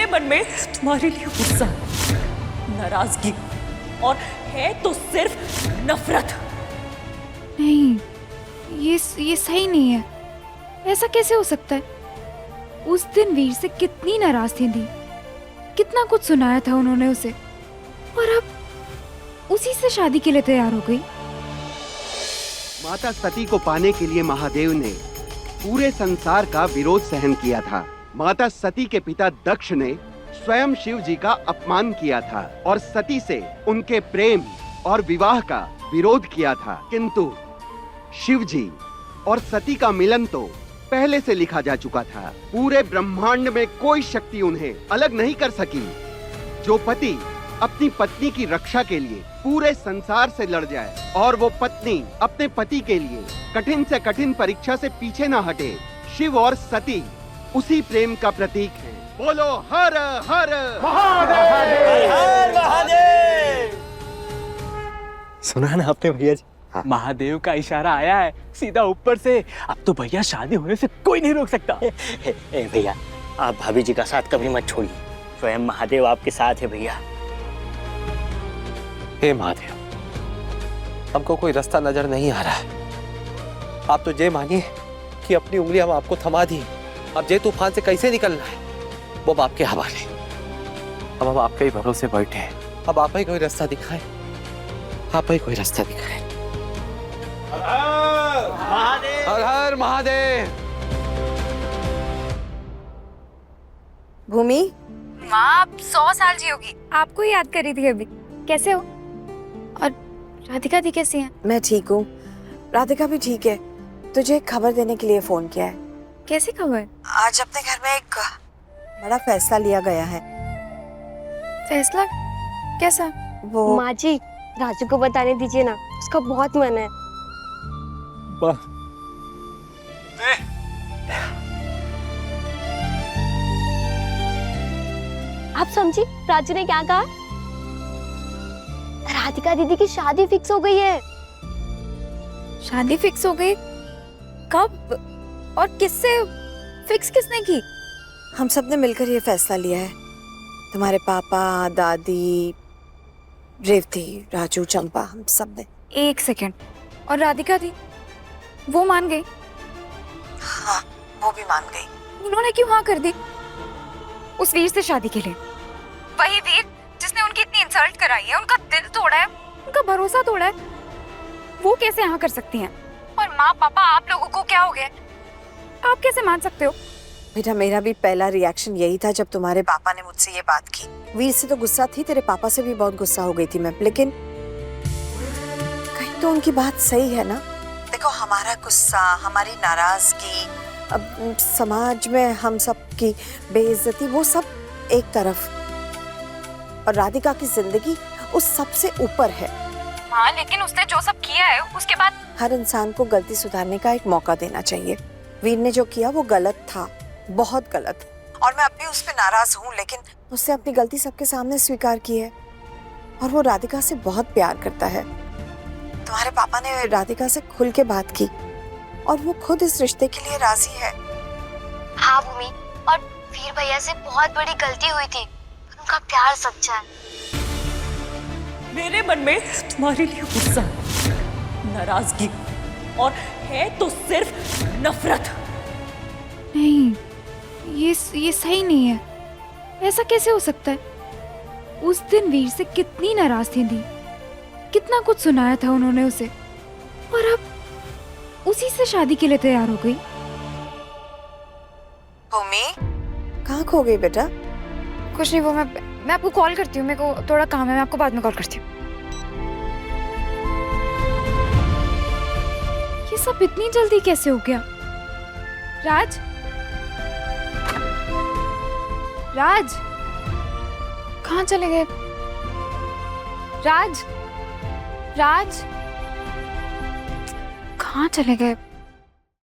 मन में तुम्हारे लिए गुस्सा, नाराजगी और है तो सिर्फ नफरत। नहीं, ये सही नहीं है। ऐसा कैसे हो सकता है? उस दिन वीर से कितनी नाराज थी दी, कितना कुछ सुनाया था उन्होंने उसे, और अब उसी से शादी के लिए तैयार हो गई। माता सती को पाने के लिए महादेव ने पूरे संसार का विरोध सहन किया था। माता सती के पिता दक्ष ने स्वयं शिव जी का अपमान किया था और सती से उनके प्रेम और विवाह का विरोध किया था, किंतु शिव जी और सती का मिलन तो पहले से लिखा जा चुका था। पूरे ब्रह्मांड में कोई शक्ति उन्हें अलग नहीं कर सकी। जो पति अपनी पत्नी की रक्षा के लिए पूरे संसार से लड़ जाए और वो पत्नी अपने पति के लिए कठिन से कठिन परीक्षा से पीछे ना हटे, शिव और सती उसी प्रेम का प्रतीक है। बोलो हर हर महादेव! हर महादेव! सुना ना आपने भैया जी? हाँ। महादेव का इशारा आया है सीधा ऊपर से। अब तो भैया शादी होने से कोई नहीं रोक सकता। भैया, आप भाभी जी का साथ कभी मत छोड़िए। स्वयं महादेव आपके साथ है भैया। हे महादेव, हमको कोई रास्ता नजर नहीं आ रहा है। आप तो ये मानिए कि अपनी उंगलियां हम आपको थमा दी। अब ये तूफान से कैसे निकलना है वो अब आपके हवाले। अब हम आपके ही भरोसे बैठे हैं। अब आप ही कोई रास्ता दिखाएं, आप ही कोई रास्ता दिखाएं। हर हर महादेव। भूमि, माँ आप 100 साल जियोगी। आपको ही याद कर रही थी अभी। कैसे हो? और राधिका दी कैसी हैं? मैं ठीक हूँ, राधिका भी ठीक है। तुझे एक खबर देने के लिए फोन किया है। कैसी खबर? आज अपने घर में एक बड़ा फैसला लिया गया है। फैसला कैसा? वो माँ जी, राजू को बताने दीजिए ना, उसका बहुत मन है। आप समझी राजू ने क्या कहा? राधिका दीदी की शादी फिक्स हो गई है। शादी फिक्स हो गई? कब और किससे? फिक्स किसने की? हम सब ने मिलकर ये फैसला लिया है। तुम्हारे पापा, दादी, रेवती, राजू, चंपा, हम सब ने। एक सेकंड, और राधिका दी वो मान गई? हाँ, वो भी मान गई। उन्होंने क्यों हाँ कर दी? उस वीर से शादी के लिए? वही वीर जिसने उनकी इतनी इंसल्ट कराई है, उनका दिल तोड़ा है, उनका भरोसा तोड़ा है, वो कैसे हाँ कर सकती हैं? और माँ पापा आप लोगों को क्या हो गया? आप कैसे मान सकते हो? बेटा, मेरा भी पहला रिएक्शन यही था जब तुम्हारे पापा ने मुझसे ये बात की। वीर से तो गुस्सा थी, तेरे पापा से भी बहुत गुस्सा हो गई थी मैं, लेकिन कहीं तो उनकी बात सही है ना। देखो, हमारा गुस्सा, हमारी नाराजगी, अब समाज में हम सब की बेइज्जती, वो सब एक तरफ, और राधिका की जिंदगी उस सबसे ऊपर है। हाँ, लेकिन उसने जो सब किया है उसके बाद हर इंसान को गलती सुधारने का एक मौका देना चाहिए। वीर ने जो किया वो गलत था, बहुत गलत, और मैं अब भी उस पर नाराज हूँ, लेकिन उसने अपनी गलती सबके सामने स्वीकार की है और वो राधिका से बहुत प्यार करता है। तुम्हारे पापा ने राधिका से खुल के बात की और वो खुद इस रिश्ते के लिए राजी है। हाँ भूमि, और वीर भैया से बहुत बड़ी गलती हुई थी, उनका प्यार सच्चा है। मेरे मन में तुम्हारे लिए गुस्सा, नाराजगी और है तो सिर्फ नफरत। नहीं, ये सही नहीं है। ऐसा कैसे हो सकता है? उस दिन वीर से कितनी नाराज थी दी, कितना कुछ सुनाया था उन्होंने उसे, और अब उसी से शादी के लिए तैयार हो गई। भूमि, कहाँ खो गई बेटा? कुछ नहीं, वो मैं आपको कॉल करती हूँ, मेरे को थोड़ा काम है, मैं आपको बाद में कॉल करती हूँ। ये सब इतनी जल्दी कैसे हो गया? राज, राज कहाँ चले गए? राज, राज कहाँ चले गए?